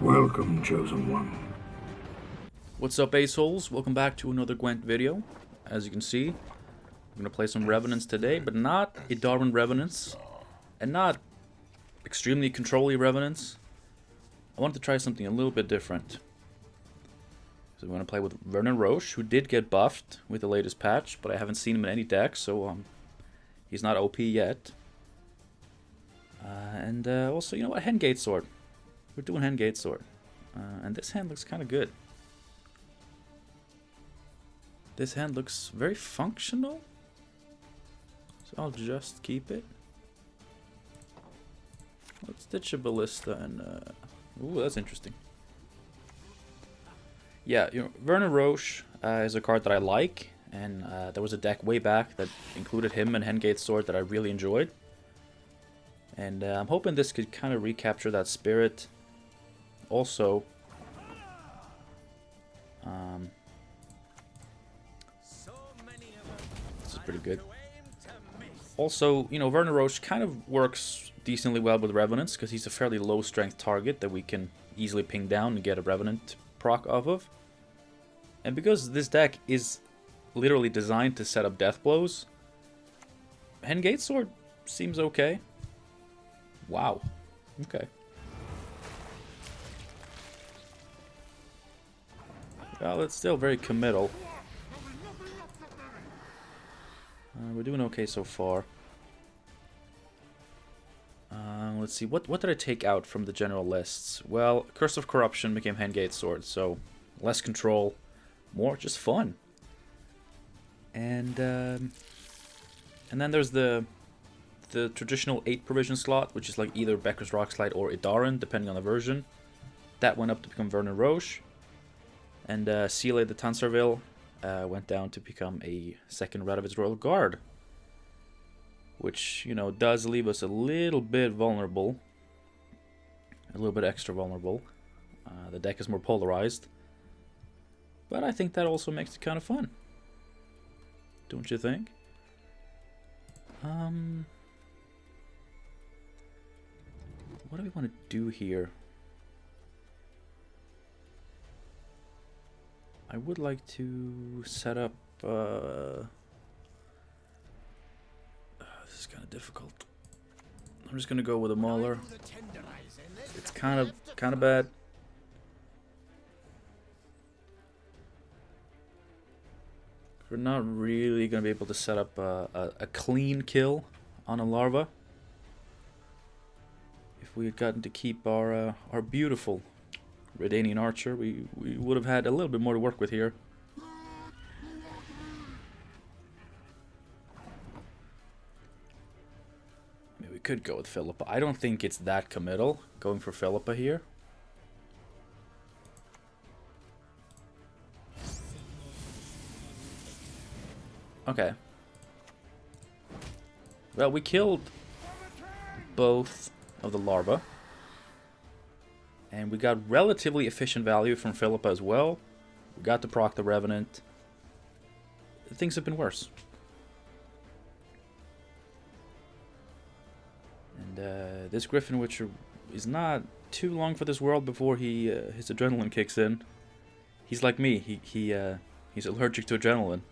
Welcome, Chosen One. What's up, assholes? Welcome back to another Gwent video. As you can see, I'm going to play some Revenants today, but not Idaran Revenants, and not extremely control-y Revenants. I wanted to try something a little bit different. So we're going to play with Vernon Roche, who did get buffed with the latest patch, but I haven't seen him in any decks, so he's not OP yet. And also, you know what? Hengate Sword. We're doing Hengate Sword. And this hand looks kind of good. This hand looks very functional. So I'll just keep it. Let's ditch a Ballista and... ooh, that's interesting. Yeah, you know, Vernon Roche is a card that I like. And there was a deck way back that included him and Hengate Sword that I really enjoyed. And I'm hoping this could kind of recapture that spirit. Also, this is pretty good. Also, you know, Vernon Roche kind of works decently well with Revenants because he's a fairly low strength target that we can easily ping down and get a Revenant proc off of. And because this deck is literally designed to set up death blows, Hengate Sword seems okay. Wow. Okay. Well, it's still very committal. We're doing okay so far. Let's see, what did I take out from the general lists? Well, Curse of Corruption became Hengate Sword, so less control, more just fun. And then there's the traditional 8 provision slot, which is like either Becker's Rockslide or Idaran, depending on the version. That went up to become Vernon Roche. And Seeley the Tanserville went down to become a second Red of its Royal Guard. Which, you know, does leave us a little bit vulnerable. A little bit extra vulnerable. The deck is more polarized. But I think that also makes it kind of fun. Don't you think? What do we want to do here? I would like to set up... this is kind of difficult. I'm just gonna go with a Mauler. It's kind of bad. We're not really gonna be able to set up a clean kill on a larva. If we had gotten to keep our beautiful Redanian Archer, we would have had a little bit more to work with here. I mean, we could go with Philippa. I don't think it's that committal going for Philippa here. Okay. Well, we killed both of the larvae. And we got relatively efficient value from Philippa as well. We got to proc the Revenant. Things have been worse. And this Griffin Witcher is not too long for this world before his adrenaline kicks in. He's like me. He's allergic to adrenaline.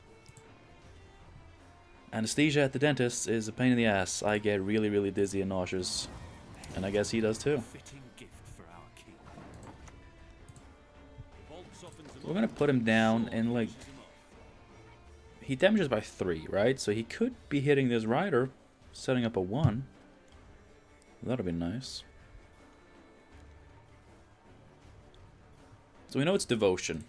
Anesthesia at the dentist is a pain in the ass. I get really, really dizzy and nauseous. And I guess he does too. We're gonna put him down and, like, he damages by 3, right? So he could be hitting this rider, setting up a 1. That'll be nice. So we know it's Devotion,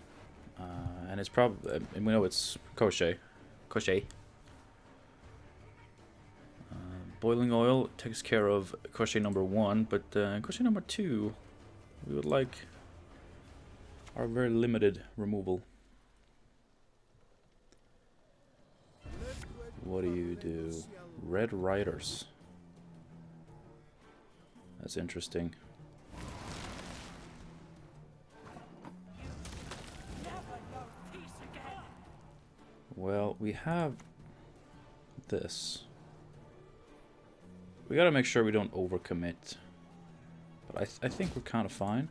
and it's probably, and we know it's Crochet. Boiling Oil takes care of Crochet number 1, but Crochet number 2, we would like our very limited removal. What do you do? Red Riders. That's interesting. Well, we have this. We gotta make sure we don't overcommit. But I think we're kind of fine.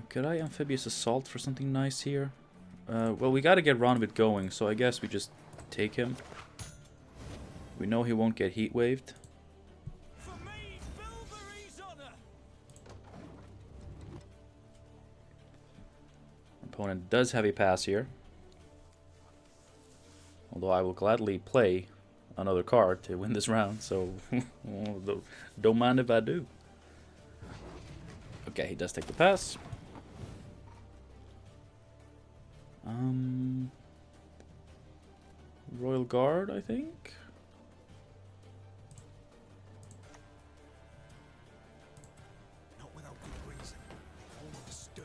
Could I Amphibious Assault for something nice here? Well, we gotta get Ronvid going, so I guess we just take him. We know he won't get heat waved. Opponent does have a pass here. Although I will gladly play another card to win this round, so don't mind if I do. Okay, he does take the pass. Royal Guard, I think? Not without good reason. Almost stern.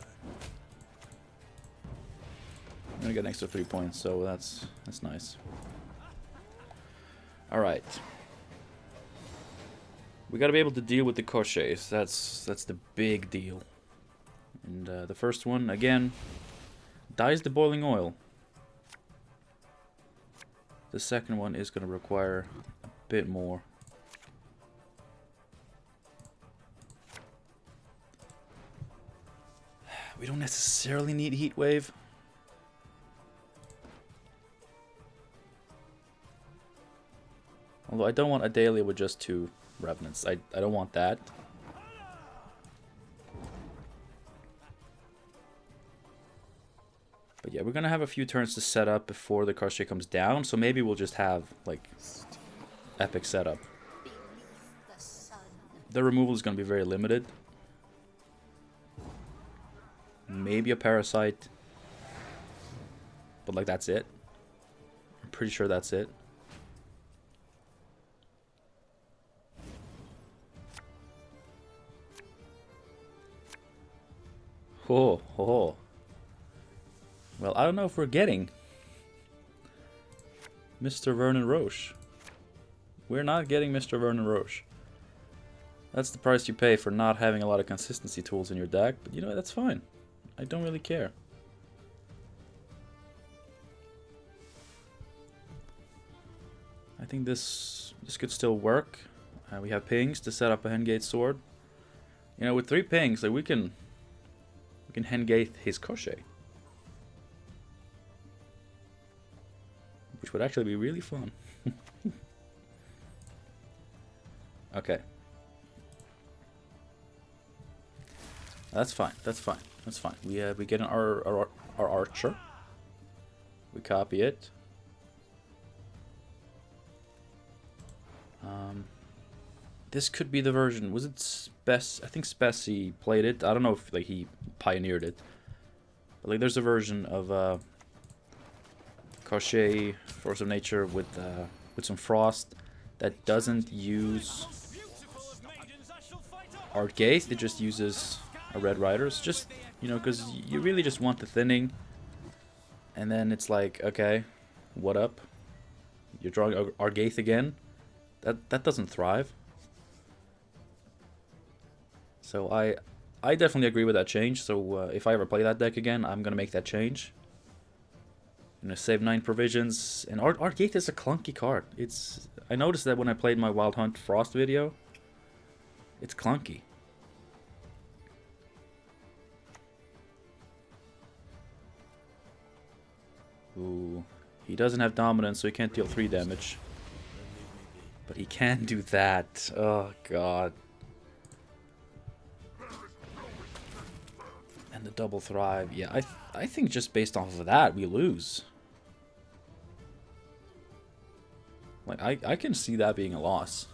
I'm gonna get an extra 3 points, so that's nice. Alright. We gotta be able to deal with the Koshés. That's the big deal. And the first one, again, dies the boiling oil. The second one is gonna require a bit more. We don't necessarily need Heat Wave. Although I don't want Adalia with just 2 Revenants. I don't want that. But yeah, we're gonna have a few turns to set up before the Koshé comes down, so maybe we'll just have, like, epic setup. The removal is gonna be very limited. Maybe a Parasite. But, like, that's it. I'm pretty sure that's it. Oh, oh. Well, I don't know if we're getting Mr. Vernon Roche. We're not getting Mr. Vernon Roche. That's the price you pay for not having a lot of consistency tools in your deck, but you know what, that's fine. I don't really care. I think this could still work. We have pings to set up a Hengate sword. You know, with 3 pings, like we can Hengate his Koshé. Which would actually be really fun. Okay. That's fine. That's fine. That's fine. We get our archer. We copy it. This could be the version. Was it Spess? I think Spessy played it. I don't know if like he pioneered it. But like there's a version of Koshé, Force of Nature with some frost that doesn't use Art Gaze. It just uses a Red Riders. Just, you know, because you really just want the thinning. And then it's like, okay, what up? You're drawing Argath again? That doesn't thrive. So I definitely agree with that change. So if I ever play that deck again, I'm gonna make that change. I'm gonna save 9 provisions. And Argath is a clunky card. I noticed that when I played my Wild Hunt Frost video. It's clunky. Ooh. He doesn't have dominance, so he can't deal 3 damage. But he can do that. Oh, God. And the double thrive. Yeah, I think just based off of that, we lose. Like, I can see that being a loss.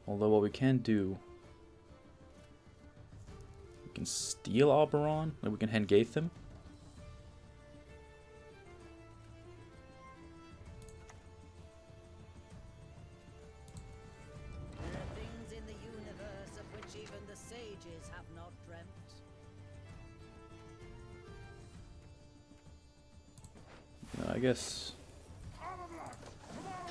Although what we can do... We can steal Oberon. Like we can Hengate him. I guess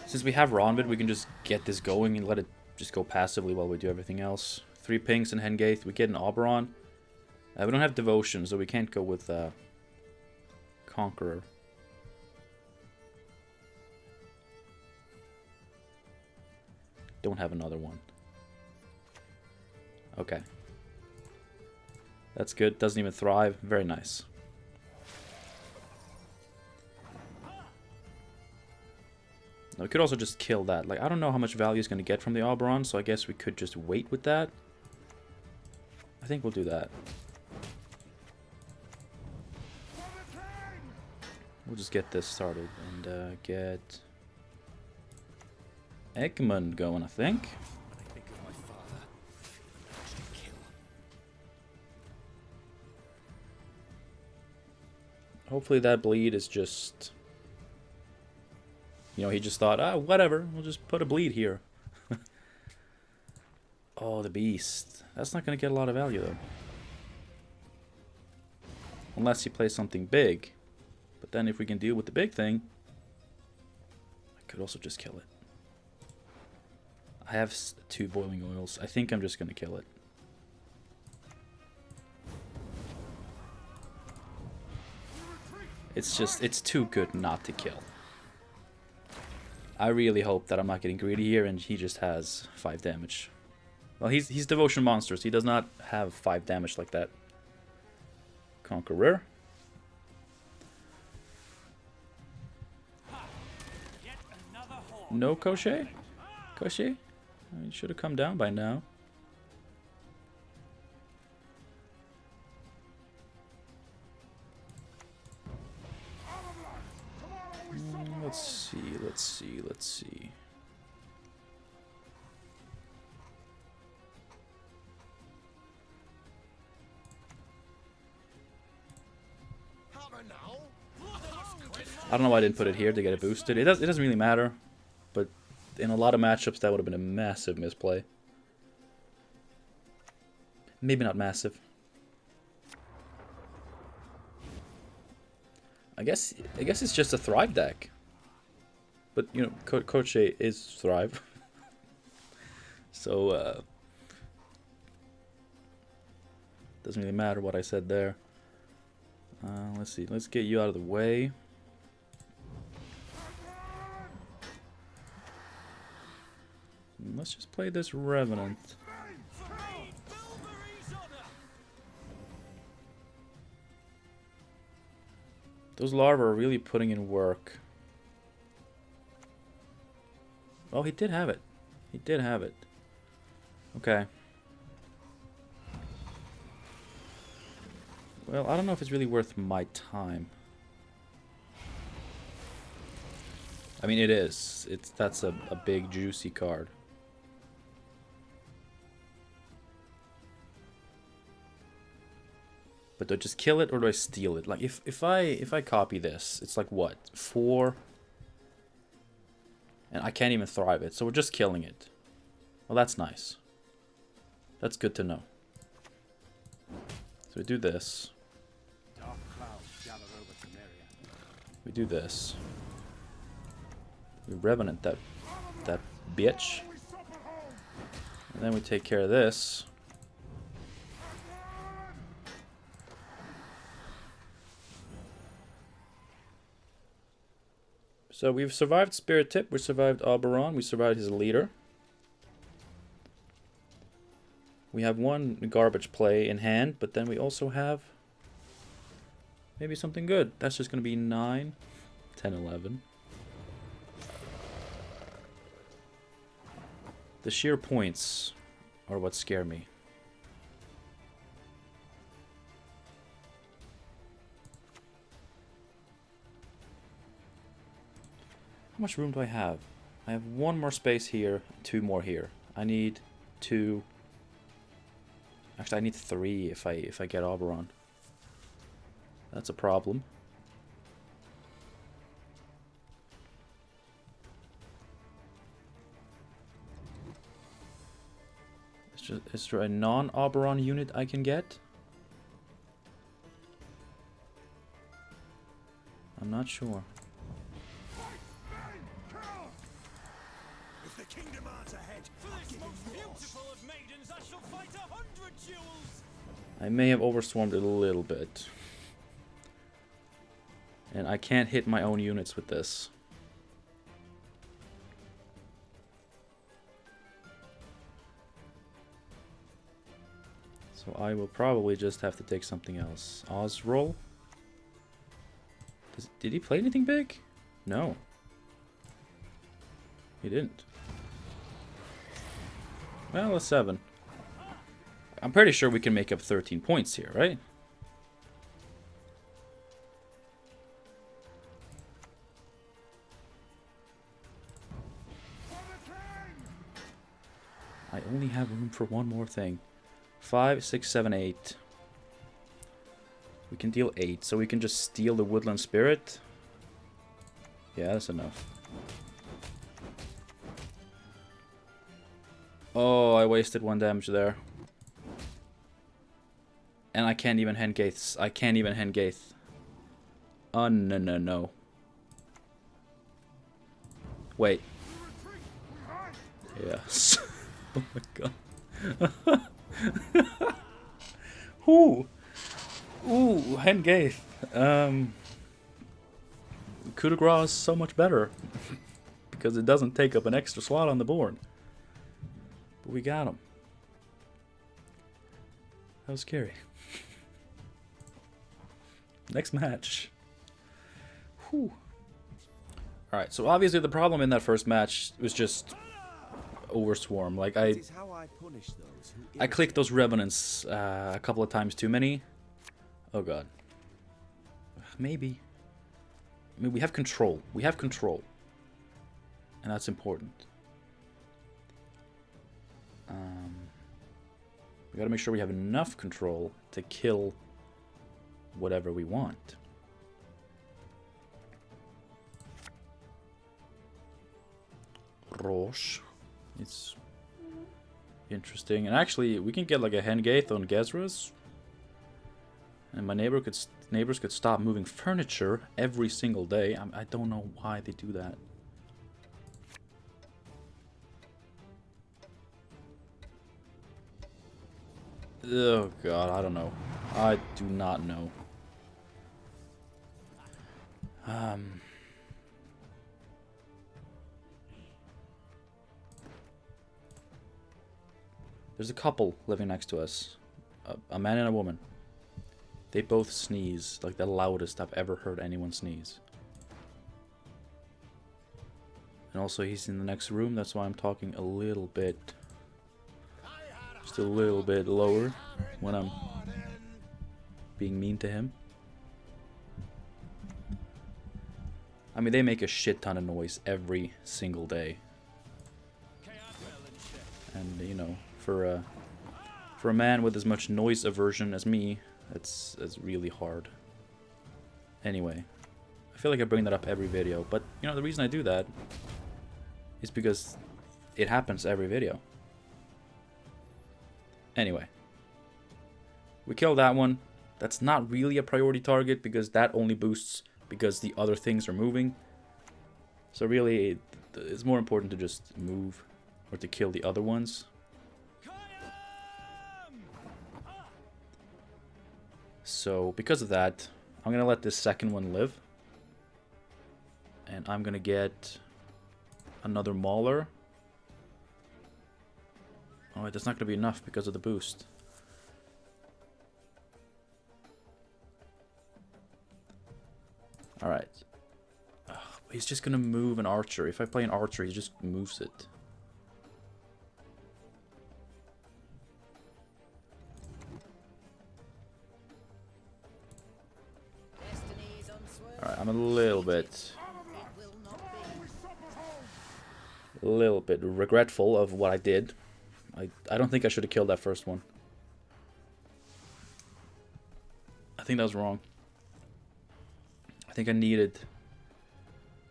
since we have Ronvid, we can just get this going and let it just go passively while we do everything else. 3 pinks and Hengate. We get an Oberon. We don't have Devotion, so we can't go with Conqueror. don't have another one. Okay. That's good. Doesn't even thrive. Very nice. Now, we could also just kill that. Like, I don't know how much value is going to get from the Oberon, so I guess we could just wait with that. I think we'll do that. We'll just get this started and get Eggman going, I think. When I think of my father, I managed to kill. Hopefully that bleed is just... You know, he just thought, ah, whatever, we'll just put a bleed here. Oh, the beast. That's not going to get a lot of value, though. Unless he plays something big. But then if we can deal with the big thing, I could also just kill it. I have 2 boiling oils. I think I'm just going to kill it. It's just, it's too good not to kill. I really hope that I'm not getting greedy here and he just has 5 damage. Well, he's Devotion Monsters. He does not have 5 damage like that. Conqueror. No Crochet? Crochet? He should have come down by now. Let's see, let's see, let's see. I don't know why I didn't put it here to get it boosted. It doesn't really matter, but in a lot of matchups that would have been a massive misplay. Maybe not massive. I guess it's just a Thrive deck. But, you know, Crochet is Thrive. So, doesn't really matter what I said there. Let's see. Let's get you out of the way. Let's just play this Revenant. Those larvae are really putting in work. Oh, he did have it. He did have it. Okay. Well, I don't know if it's really worth my time. I mean, it is. That's a big, juicy card. But do I just kill it or do I steal it? Like, if I copy this, it's like what? 4... And I can't even thrive it, so we're just killing it. Well, that's nice. That's good to know. So we do this. We do this. We Revenant that bitch. And then we take care of this. So we've survived Spirit Tip, we survived Oberon, we survived his leader. We have 1 garbage play in hand, but then we also have maybe something good. That's just going to be 9, 10, 11. The sheer points are what scare me. How much room do I have? I have 1 more space here, 2 more here. I need 2. Actually, I need 3 if I get Oberon. That's a problem. Is there a non-Oberon unit I can get? I'm not sure. I may have overswarmed it a little bit. And I can't hit my own units with this. So I will probably just have to take something else. Osroll? Did he play anything big? No. He didn't. Well, a 7. I'm pretty sure we can make up 13 points here, right? I only have room for one more thing. 5, 6, 7, 8. We can deal 8, so we can just steal the Woodland Spirit. Yeah, that's enough. Oh, I wasted 1 damage there. And I can't even hand Gaiths. I can't even hand Gaith. Oh, no, no, no. Wait. Yes. Oh my god. Ooh. Ooh, hand Gaith. Coup de grace is so much better. Because it doesn't take up an extra slot on the board. But we got him. That was scary. Next match. Whew. Alright, so obviously the problem in that first match was just overswarm. Like, I clicked those Revenants a couple of times too many. Oh god. Maybe. I mean, we have control. We have control. And that's important. We gotta make sure we have enough control to kill whatever we want. Roche. It's interesting. And actually, we can get like a Hengaith on Gezras. And my neighbors could stop moving furniture every single day. I don't know why they do that. Oh god, I don't know. I do not know. There's a couple living next to us. A man and a woman. They both sneeze like the loudest I've ever heard anyone sneeze. And also he's in the next room, that's why I'm talking a little bit, just a little bit lower when I'm being mean to him. I mean, they make a shit ton of noise every single day. And, you know, for a man with as much noise aversion as me, it's really hard. Anyway, I feel like I bring that up every video, but, you know, the reason I do that is because it happens every video. Anyway, we killed that one. That's not really a priority target because that only boosts because the other things are moving. So really, it's more important to just move or to kill the other ones. So because of that, I'm going to let this second one live. And I'm going to get another Mauler. Oh, that's not going to be enough because of the boost. Alright. He's just going to move an archer. If I play an archer, he just moves it. Alright, I'm a little bit regretful of what I did. I don't think I should have killed that first one. I think that was wrong. I think I needed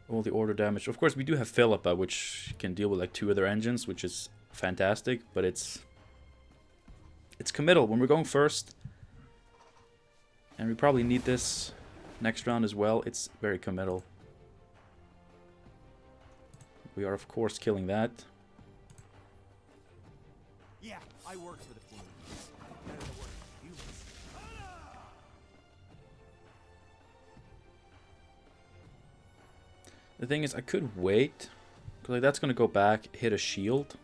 all the order damage. Of course, we do have Philippa, which can deal with like 2 other engines, which is fantastic, but it's committal when we're going first. And we probably need this next round as well. It's very committal. We are, of course, killing that. Yeah, I worked for the Queen. Better to work for humans. The thing is, I could wait, because like, that's going to go back, hit a shield.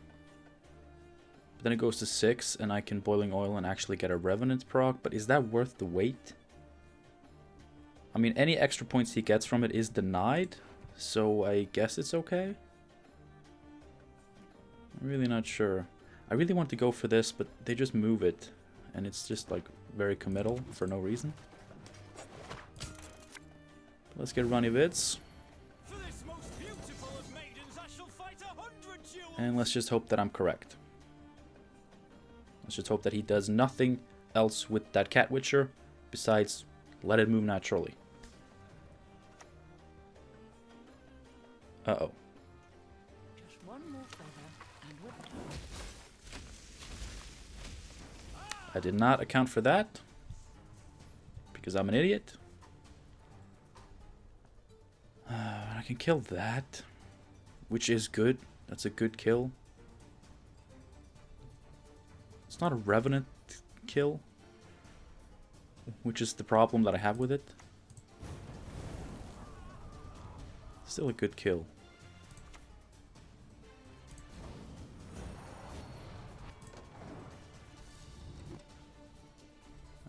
But then it goes to 6, and I can Boiling Oil and actually get a Revenant proc. But is that worth the wait? I mean, any extra points he gets from it is denied. So I guess it's okay. I'm really not sure. I really want to go for this, but they just move it. And it's just like very committal for no reason. Let's get runny vids. And let's just hope that I'm correct. Let's just hope that he does nothing else with that Cat Witcher besides let it move naturally. Uh-oh. Just one more feather and we're done. I did not account for that. Because I'm an idiot. I can kill that. Which is good. That's a good kill. It's not a Revenant kill. Which is the problem that I have with it. Still a good kill.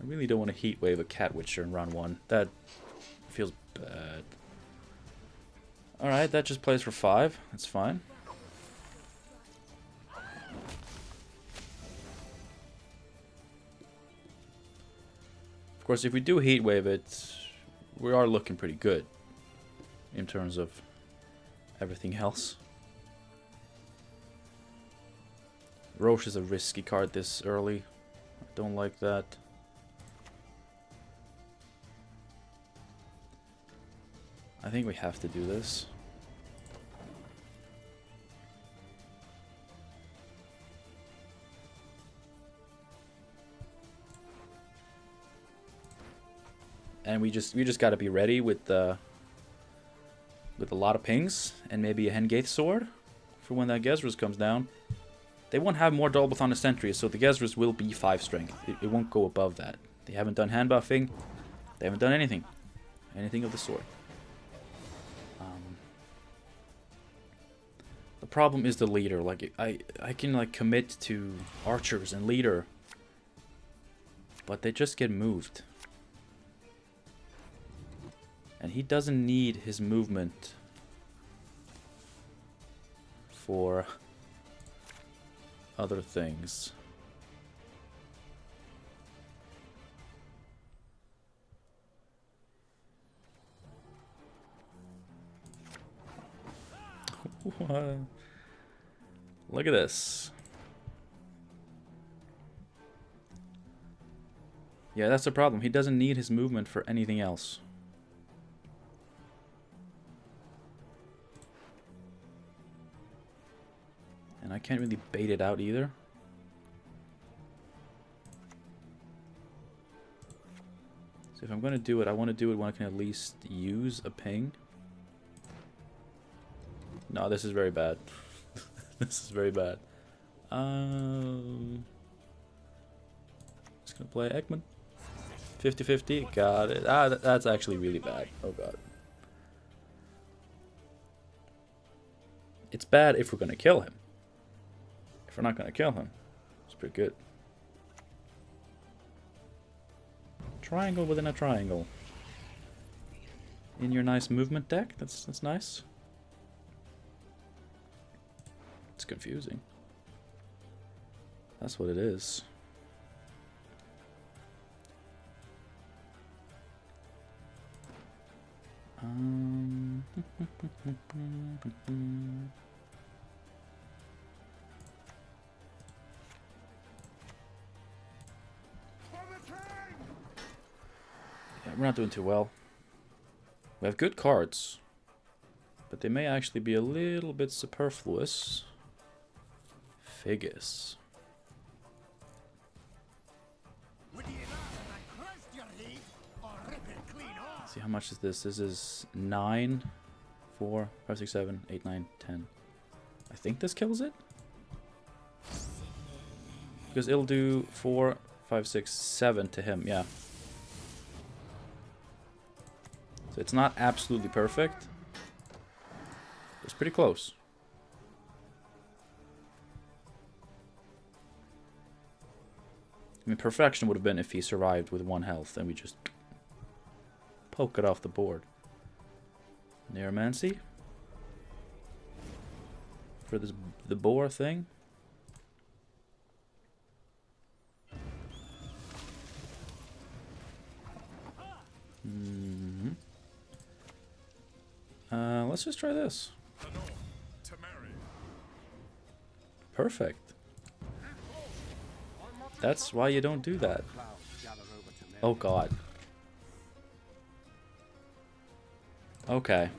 I really don't want to heat wave a Cat Witcher in round 1. That feels bad. Alright, that just plays for 5. That's fine. Of course, if we do heat wave it, we are looking pretty good in terms of everything else. Roche is a risky card this early. I don't like that. I think we have to do this. And we just got to be ready with a lot of pings and maybe a Hengaith sword for when that Gezrus comes down. They won't have more Dolbathon Sentries, so the Gezrus will be 5 strength. It won't go above that. They haven't done hand buffing. They haven't done anything of the sort. The problem is the leader. Like I can like commit to archers and leader, but they just get moved. And he doesn't need his movement for other things. Look at this. Yeah, that's the problem. He doesn't need his movement for anything else. And I can't really bait it out either. So if I'm going to do it, I want to do it when I can at least use a ping. No, this is very bad. This is very bad. Just gonna play Ekman. 50-50. Got it. Ah, that's actually really bad. Oh god. It's bad if we're gonna kill him. If we're not gonna kill him, it's pretty good. Triangle within a triangle. In your nice movement deck. That's nice. It's confusing. That's what it is. Yeah, we're not doing too well. We have good cards, but they may actually be a little bit superfluous. Figus. See, how much is this? This is 9, 4, 5, 6, 7, 8, 9, 10. I think this kills it? Because it'll do 4, 5, 6, 7 to him, yeah. So it's not absolutely perfect. It's pretty close. mean, perfection would have been if he survived with 1 health and we just poke it off the board. Neuromancy? For this, the boar thing? Let's just try this. Perfect. That's why you don't do that. Oh god. Okay.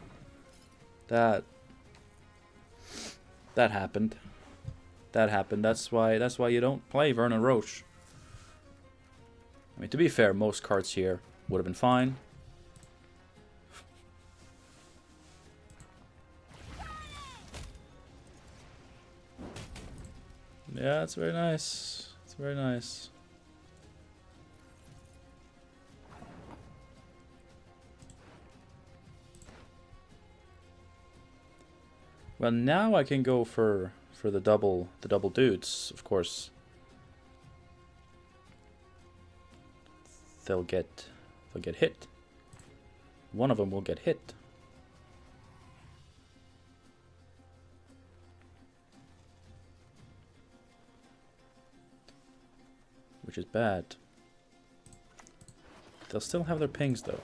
That happened. That happened. That's why you don't play Vernon Roche. I mean, to be fair, most cards here would have been fine. Yeah, it's very nice. It's very nice. Well, now I can go for the double dudes. Of course, they'll get hit. One of them will get hit. Which is bad. They'll still have their pings though.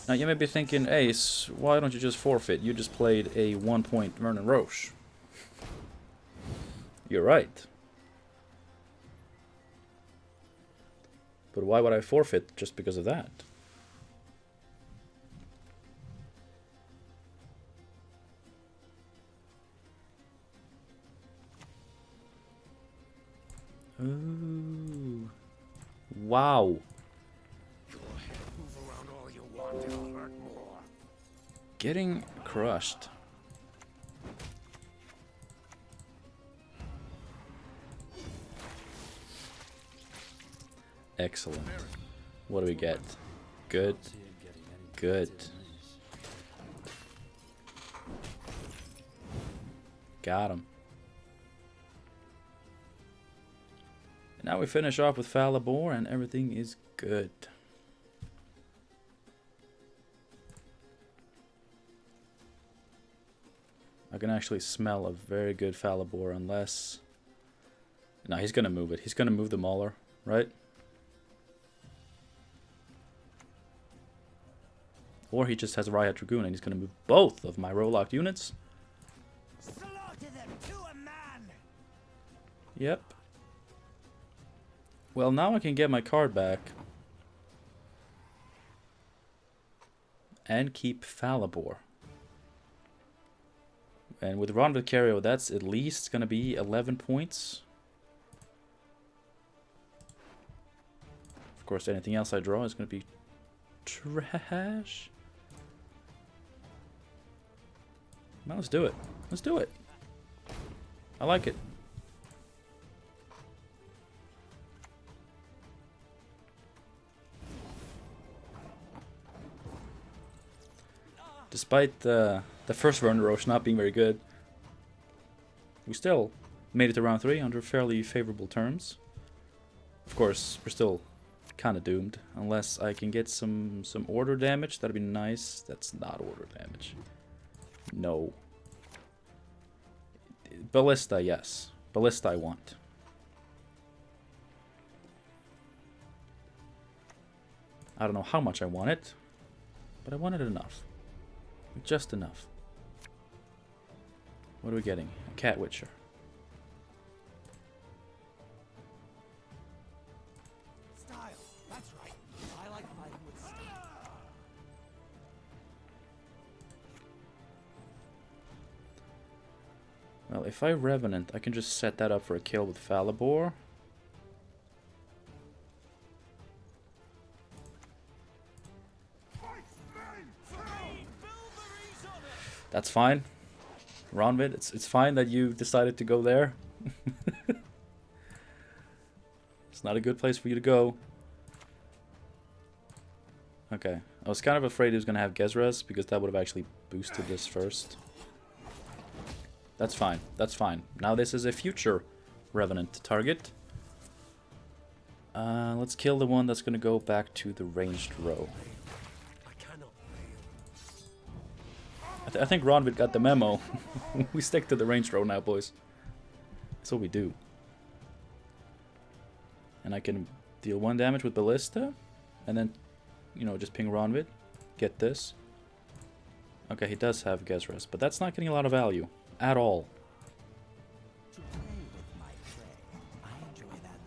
Now you may be thinking, Ace, why don't you just forfeit? You just played a 1-point Vernon Roche. You're right. But why would I forfeit just because of that? Ooh. Wow. Getting crushed. Excellent. What do we get? Good. Good. Got him. And now we finish off with Falibor and everything is good. I can actually smell a very good Falibor unless... No, he's going to move it. He's going to move the Mauler, right? Or he just has a Riot Dragoon and he's going to move both of my row-locked units. Slaughter them to a man. Yep. Well, now I can get my card back. And keep Falibor. And with Ron Vicario, that's at least going to be 11 points. Of course, anything else I draw is going to be trash. Now let's do it. Let's do it. I like it. Despite the first Vernon Roche not being very good, we still made it to round 3 under fairly favorable terms. Of course, we're still kind of doomed, unless I can get some order damage. That'd be nice. That's not order damage. No. Ballista, yes. Ballista I want. I don't know how much I want it, but I want it enough. Just enough. What are we getting? A Cat Witcher. Style. That's right. I like fighting with style. Well, if I Revenant, I can just set that up for a kill with Falibor. That's fine. Ronvid, it's fine that you decided to go there. It's not a good place for you to go. Okay. I was kind of afraid he was going to have Gezres, because that would have actually boosted this first. That's fine. That's fine. Now this is a future Revenant target. Let's kill the one that's going to go back to the ranged row. I cannot fail. I think Ronvid got the memo. We stick to the ranged row now, boys. That's what we do. And I can deal 1 damage with Ballista. And then, you know, just ping Ronvid. Get this. Okay, he does have Gezras, but that's not getting a lot of value. At all. To play with my prey, I enjoy that.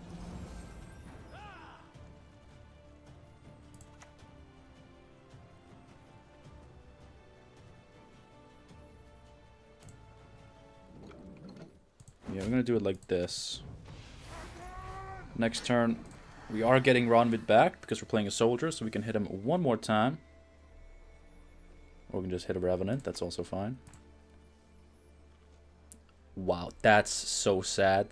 Yeah, we're gonna do it like this. Next turn, we are getting Ronvid back because we're playing a soldier, so we can hit him 1 more time. Or we can just hit a Revenant, that's also fine. Wow, that's so sad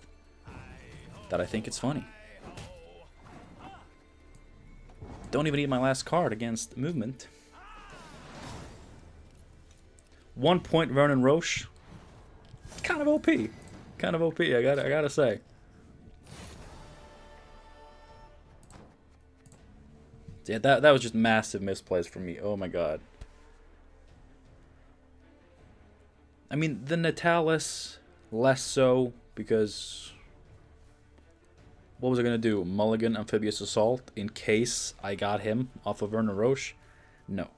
that I think it's funny. Don't even need my last card against movement. 1 point Vernon Roche. Kind of OP. Kind of OP, I gotta say. Yeah, that was just massive misplays from me. Oh my god. I mean, the Natalis, less so, because... What was I going to do? Mulligan Amphibious Assault in case I got him off of Vernon Roche? No.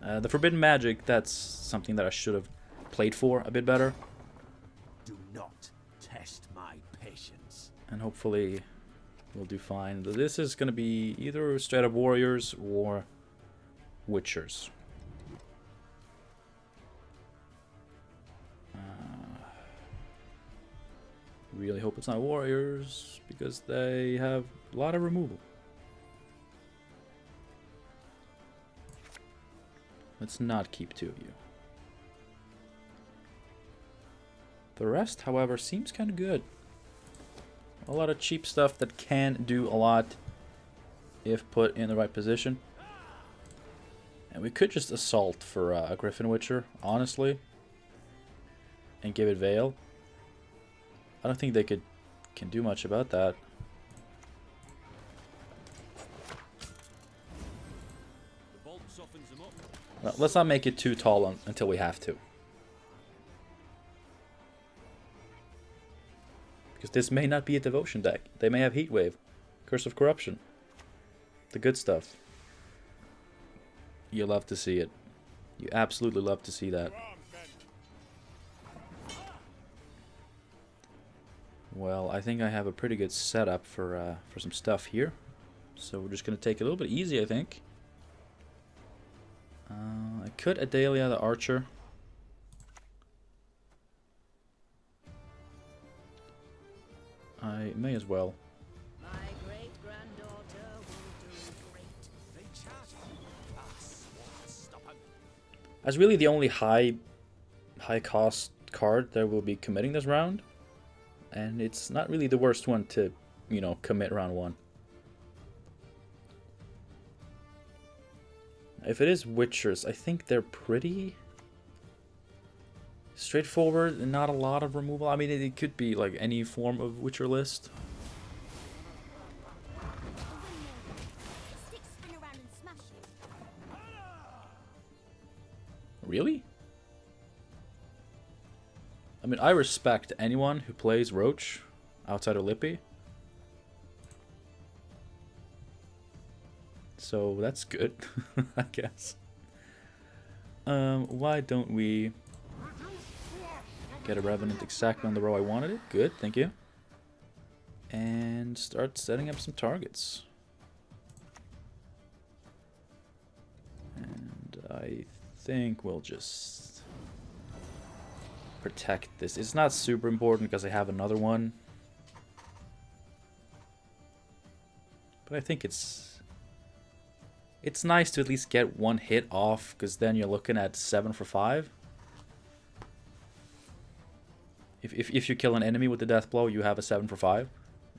The Forbidden Magic, that's something that I should have played for a bit better. Do not test my patience. And hopefully we'll do fine. This is going to be either straight up Warriors or Witchers. Really hope it's not Warriors, because they have a lot of removal. Let's not keep 2 of you. The rest, however, seems kind of good. A lot of cheap stuff that can do a lot if put in the right position. And we could just assault for a Griffin Witcher, honestly, and give it Veil. I don't think they can do much about that. Well, let's not make it too tall until we have to. Because this may not be a devotion deck. They may have Heatwave, Curse of Corruption. The good stuff. You love to see it. You absolutely love to see that. Well, I think I have a pretty good setup for some stuff here. So we're just going to take it a little bit easy, I think. I could Adalia the Archer. I may as well. My great-granddaughter will do great. They chat. Stop him. As really the only high cost card that will be committing this round. And it's not really the worst one to, you know, commit round 1. If it is Witchers, I think they're pretty straightforward and not a lot of removal. I mean, it could be like any form of Witcher list. Really? I mean, I respect anyone who plays Roach outside of Lippy. So that's good, I guess. Why don't we get a Revenant exactly on the row I wanted it? Good, thank you. And start setting up some targets. And I think we'll just protect this. It's not super important because I have another one. But I think it's nice to at least get 1 hit off, because then you're looking at 7 for 5. If you kill an enemy with the death blow, you have a 7 for 5.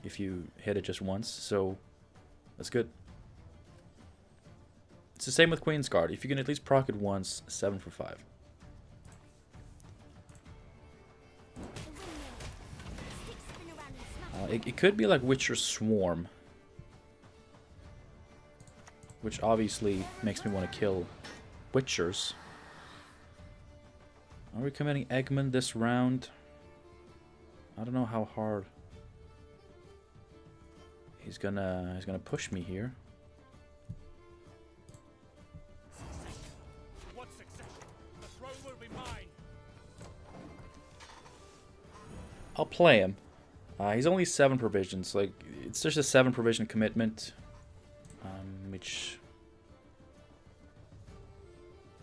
If you hit it just once, so that's good. It's the same with Queen's Guard. If you can at least proc it once, 7 for 5. It could be like Witcher Swarm. Which obviously makes me want to kill Witchers. Are we committing Eggman this round? I don't know how hard he's gonna push me here. What success? The throne will be mine. I'll play him. He's only 7 provisions. Like, it's just a 7 provision commitment, which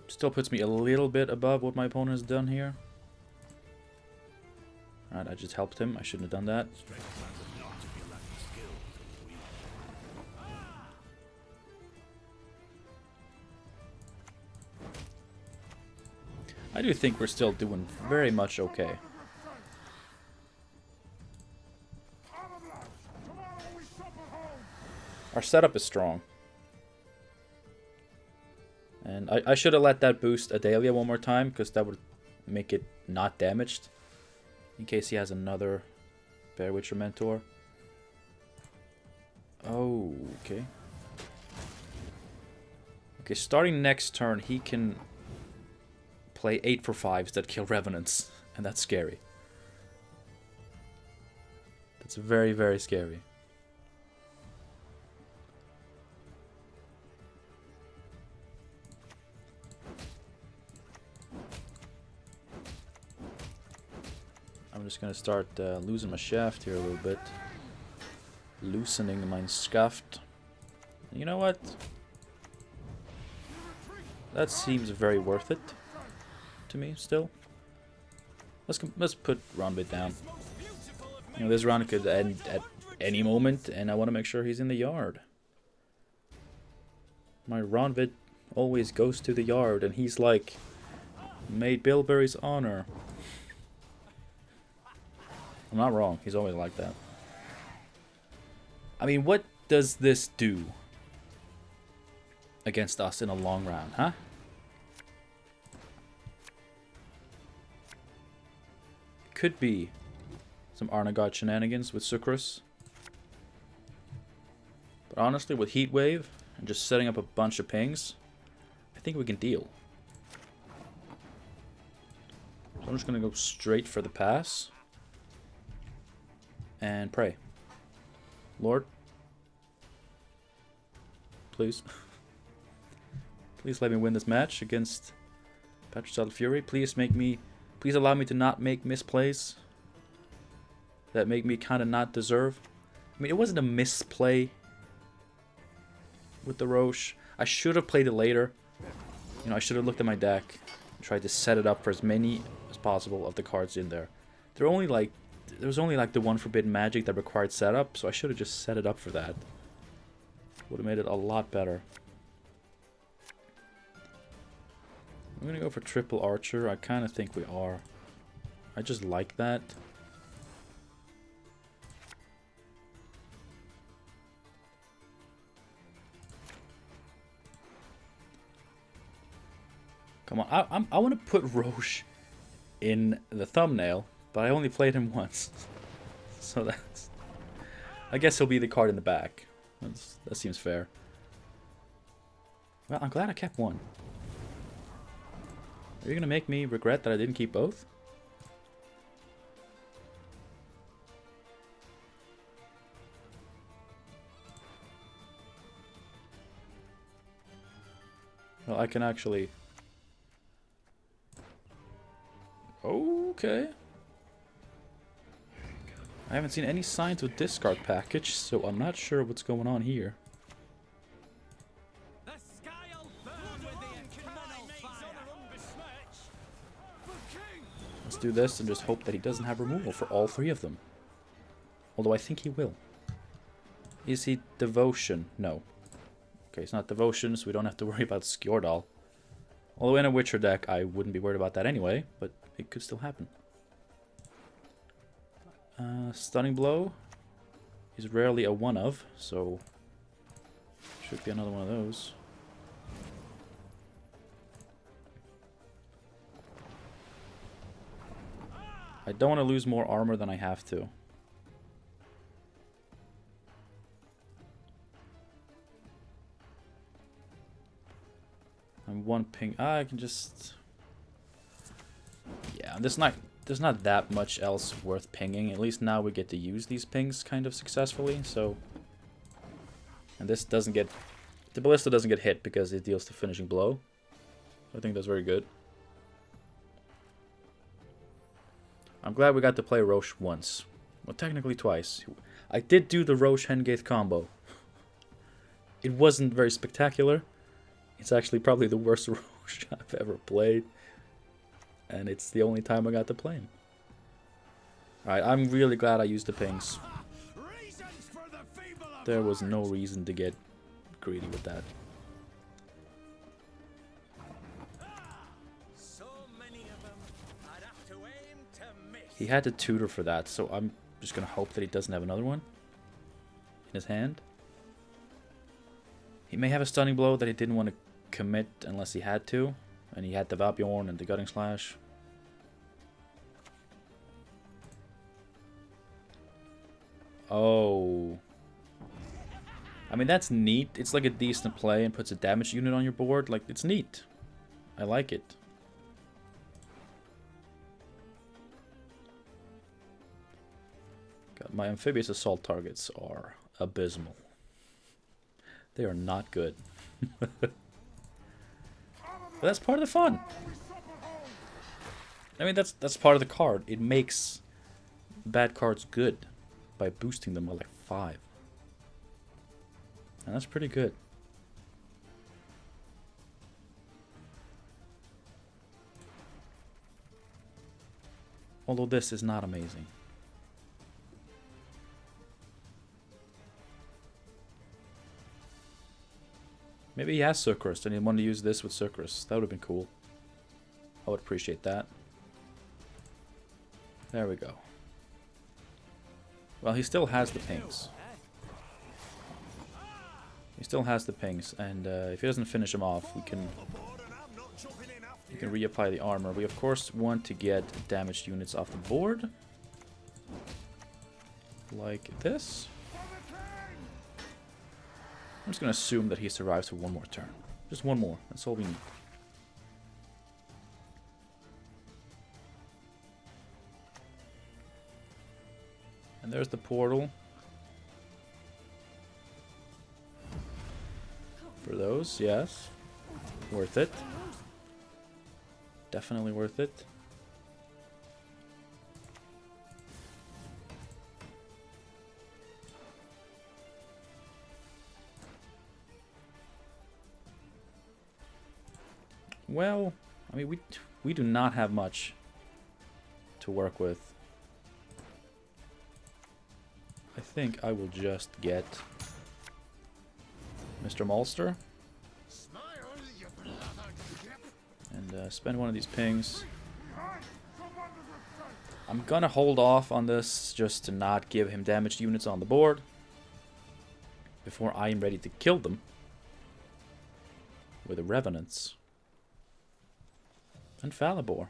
still puts me a little bit above what my opponent has done here. Alright, I just helped him. I shouldn't have done that. I do think we're still doing very much okay. Our setup is strong. And I should have let that boost Adalia one more time, because that would make it not damaged. In case he has another Bear Witcher Mentor. Oh, okay. Okay, starting next turn, he can play 8 for 5s that kill Revenants. And that's scary. That's very, very scary. I'm just gonna start losing my shaft here a little bit. Loosening my scuffed. You know what? That seems very worth it to me still. Let's put Ronbit down. You know, this round could end at any moment, and I want to make sure he's in the yard. My Ronbit always goes to the yard, and he's like, made Bilberry's honor. I'm not wrong. He's always like that. I mean, what does this do against us in a long round, huh? Could be some Arnagard shenanigans with Sucrus. But honestly, with Heat Wave and just setting up a bunch of pings, I think we can deal. So I'm just going to go straight for the pass. And pray. Lord. Please. Please let me win this match against Patricidal Fury. Please allow me to not make misplays that make me kind of not deserve. I mean, it wasn't a misplay with the Roche. I should have played it later. You know, I should have looked at my deck and tried to set it up for as many as possible of the cards in there. There was only like the one Forbidden Magic that required setup, so I should have just set it up for that. Would have made it a lot better. I'm gonna go for triple archer. I kind of think we are. I just like that. Come on, I want to put Roche in the thumbnail, but I only played him once. So that's... I guess he'll be the card in the back. That seems fair. Well, I'm glad I kept one. Are you going to make me regret that I didn't keep both? Well, I can actually... Okay. I haven't seen any signs of discard package, so I'm not sure what's going on here. Let's do this and just hope that he doesn't have removal for all 3 of them. Although I think he will. Is he Devotion? No. Okay, it's not Devotion, so we don't have to worry about Skjordal. Although in a Witcher deck, I wouldn't be worried about that anyway, but it could still happen. Stunning Blow is rarely a one of, so should be another one of those. I don't want to lose more armor than I have to. And one ping. I can just. Yeah, there's not that much else worth pinging. At least now we get to use these pings kind of successfully. So. And this doesn't get. The ballista doesn't get hit because it deals the finishing blow. I think that's very good. I'm glad we got to play Roche once. Well, technically twice. I did do the Roche Hengate combo. It wasn't very spectacular. It's actually probably the worst Roche I've ever played. And it's the only time I got to play him. Alright, I'm really glad I used the pings. There was no reason to get greedy with that. He had to tutor for that, so I'm just gonna hope that he doesn't have another one in his hand. He may have a stunning blow that he didn't want to commit unless he had to, and he had the Vapjorn and the Gutting Slash. Oh. I mean, that's neat. It's like a decent play and puts a damage unit on your board. Like, it's neat. I like it. God, my amphibious assault targets are abysmal. They are not good. But that's part of the fun. I mean, that's part of the card. It makes bad cards good by boosting them by like 5. And that's pretty good. Although this is not amazing. Maybe he has Sucrus and he wanted to use this with Sucrus. That would have been cool. I would appreciate that. There we go. Well, he still has the pings. He still has the pings, and if he doesn't finish him off, we can reapply the armor. We of course want to get damaged units off the board, like this. I'm just gonna assume that he survives for one more turn. Just one more. That's all we need. And there's the portal. For those, yes. Worth it. Definitely worth it. Well, I mean, we do not have much to work with. I think I will just get Mr. Malster and spend one of these pings. I'm gonna hold off on this just to not give him damaged units on the board before I am ready to kill them with the Revenants and Falibor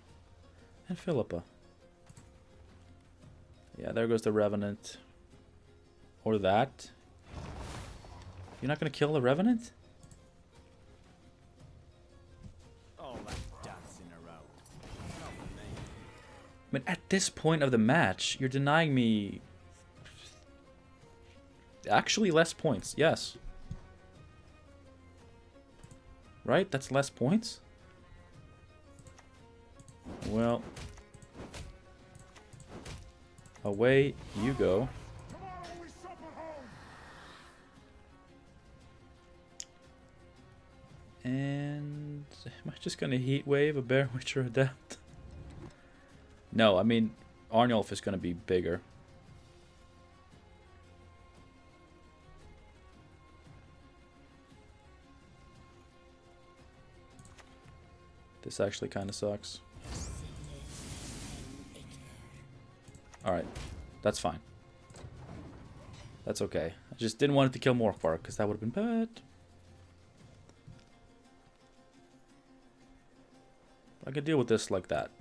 and Philippa. Yeah, there goes the Revenant. Or that. You're not gonna kill the Revenant? All that dancing around. I mean, at this point of the match, you're denying me actually less points. Yes. Right? That's less points? Well. Away you go. And am I just gonna heat wave a Bear Witcher Adept? No, I mean Arnulf is gonna be bigger. This actually kind of sucks. Alright, that's fine. That's okay. I just didn't want it to kill Morkvark, because that would have been bad. I could deal with this like that.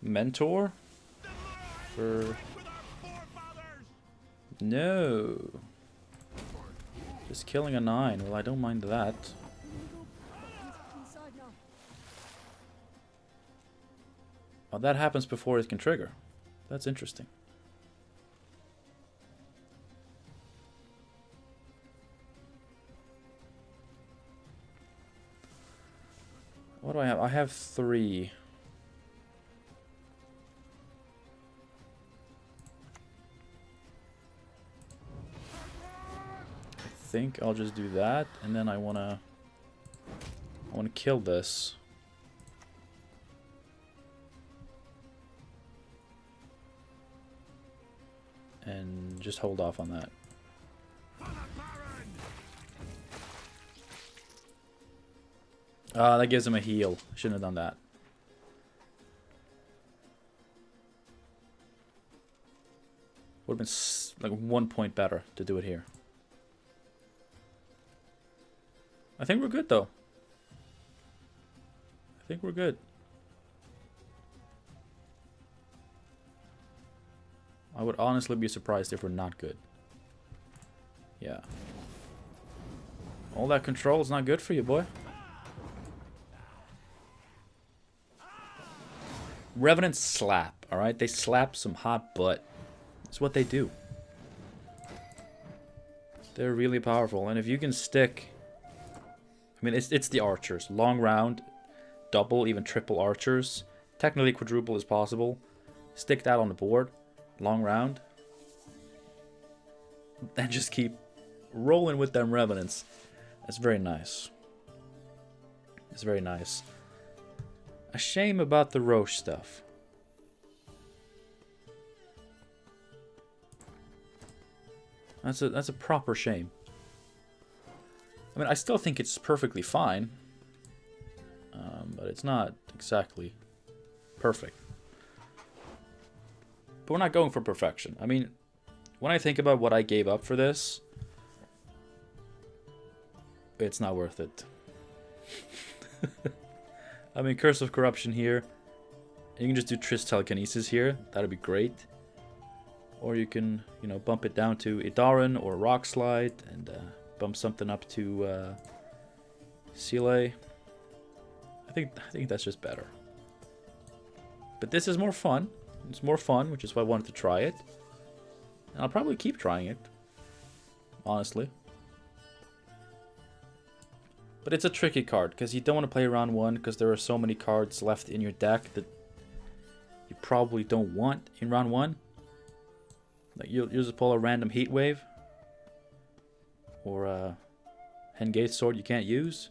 Mentor for No. Just killing a 9. Well, I don't mind that. Inside now. Oh, that happens before it can trigger. That's interesting. What do I have? I have 3. I think I'll just do that, and then I wanna kill this. And just hold off on that. That gives him a heal. Shouldn't have done that. Would have been like 1 point better to do it here. I think we're good though. I think we're good. I would honestly be surprised if we're not good. Yeah. All that control is not good for you, boy. Revenants slap, alright? They slap some hot butt. It's what they do. They're really powerful. And if you can stick... I mean, it's the archers. Long round, double, even triple archers. Technically quadruple is possible. Stick that on the board. Long round. And just keep rolling with them Revenants. That's very nice. It's very nice. A shame about the Roche stuff. That's a proper shame. I mean, I still think it's perfectly fine. But it's not exactly perfect. But we're not going for perfection. I mean, when I think about what I gave up for this, it's not worth it. I mean, Curse of Corruption here. You can just do Triss Telekinesis here. That'd be great. Or you can, you know, bump it down to Idaran or Rock Slide and bump something up to Sile. I think that's just better. But this is more fun. It's more fun, which is why I wanted to try it. And I'll probably keep trying it. Honestly. But it's a tricky card, because you don't want to play round 1, because there are so many cards left in your deck that you probably don't want in round 1. Like, you'll just pull a random Heat Wave. Or a Hengate Sword you can't use.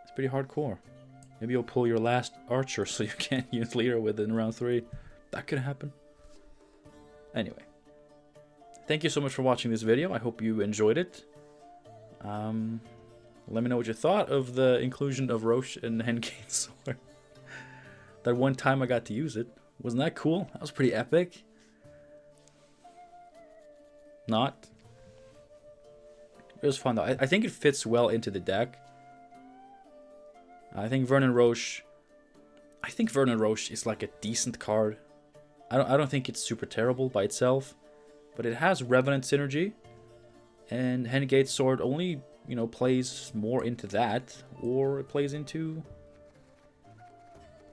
It's pretty hardcore. Maybe you'll pull your last Archer so you can't use Leader within round 3. That could happen. Anyway. Thank you so much for watching this video. I hope you enjoyed it. Let me know what you thought of the inclusion of Roche and Hengate Sword. That one time I got to use it. Wasn't that cool? That was pretty epic. Not? It was fun though. I think it fits well into the deck. I think Vernon Roche is like a decent card. I don't think it's super terrible by itself, but it has Revenant synergy, and Hengate Sword only, you know, plays more into that, or it plays into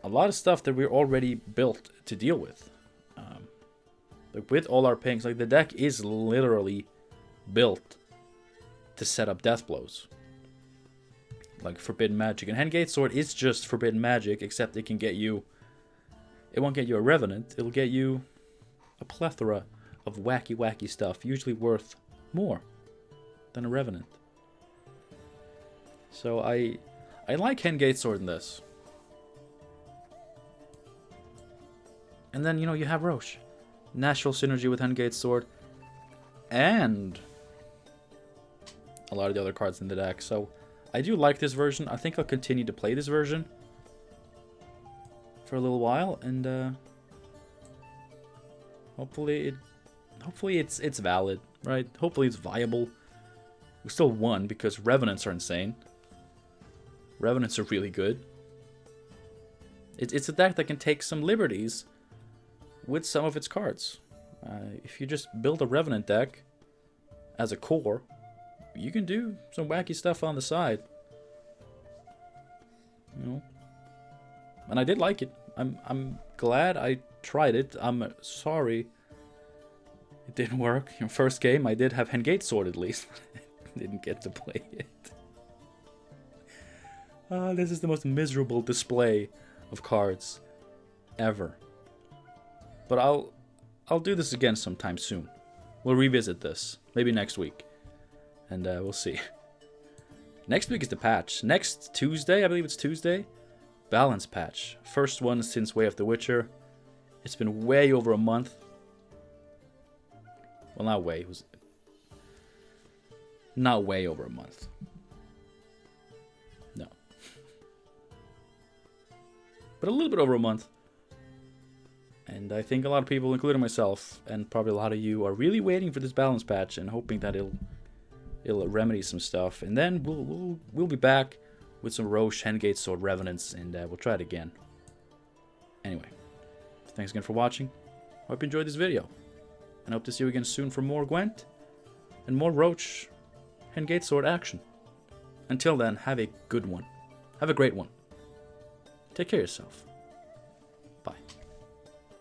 a lot of stuff that we're already built to deal with. Like with all our pings, like the deck is literally built to set up death blows. Like Forbidden Magic. And Hengate Sword is just Forbidden Magic, except it can get you... It won't get you a Revenant, it'll get you a plethora of wacky stuff, usually worth more than a Revenant. So I like Hengate Sword in this. And then, you know, you have Roche. Natural synergy with Hengate Sword. And a lot of the other cards in the deck. So I do like this version. I think I'll continue to play this version for a little while, and hopefully it's valid, right? Hopefully it's viable. We still won because Revenants are insane. Revenants are really good. It's a deck that can take some liberties with some of its cards. If you just build a Revenant deck as a core, you can do some wacky stuff on the side. You know? And I did like it. I'm glad I tried it. I'm sorry it didn't work. In first game, I did have Hengate Sword at least. Didn't get to play it. This is the most miserable display of cards ever. But I'll do this again sometime soon. We'll revisit this. Maybe next week. And we'll see. Next week is the patch. Next Tuesday, I believe it's Tuesday. Balance patch. First one since Way of the Witcher. It's been way over a month. Well, not way. It was not way over a month. No. But a little bit over a month. And I think a lot of people, including myself, and probably a lot of you, are really waiting for this balance patch and hoping that it'll remedy some stuff. And then we'll be back with some Roche, Hengate Sword, Revenants, and we'll try it again. Anyway, thanks again for watching. Hope you enjoyed this video. And hope to see you again soon for more Gwent and more Roche, Hengate Sword action. Until then, have a good one. Have a great one. Take care of yourself. Bye.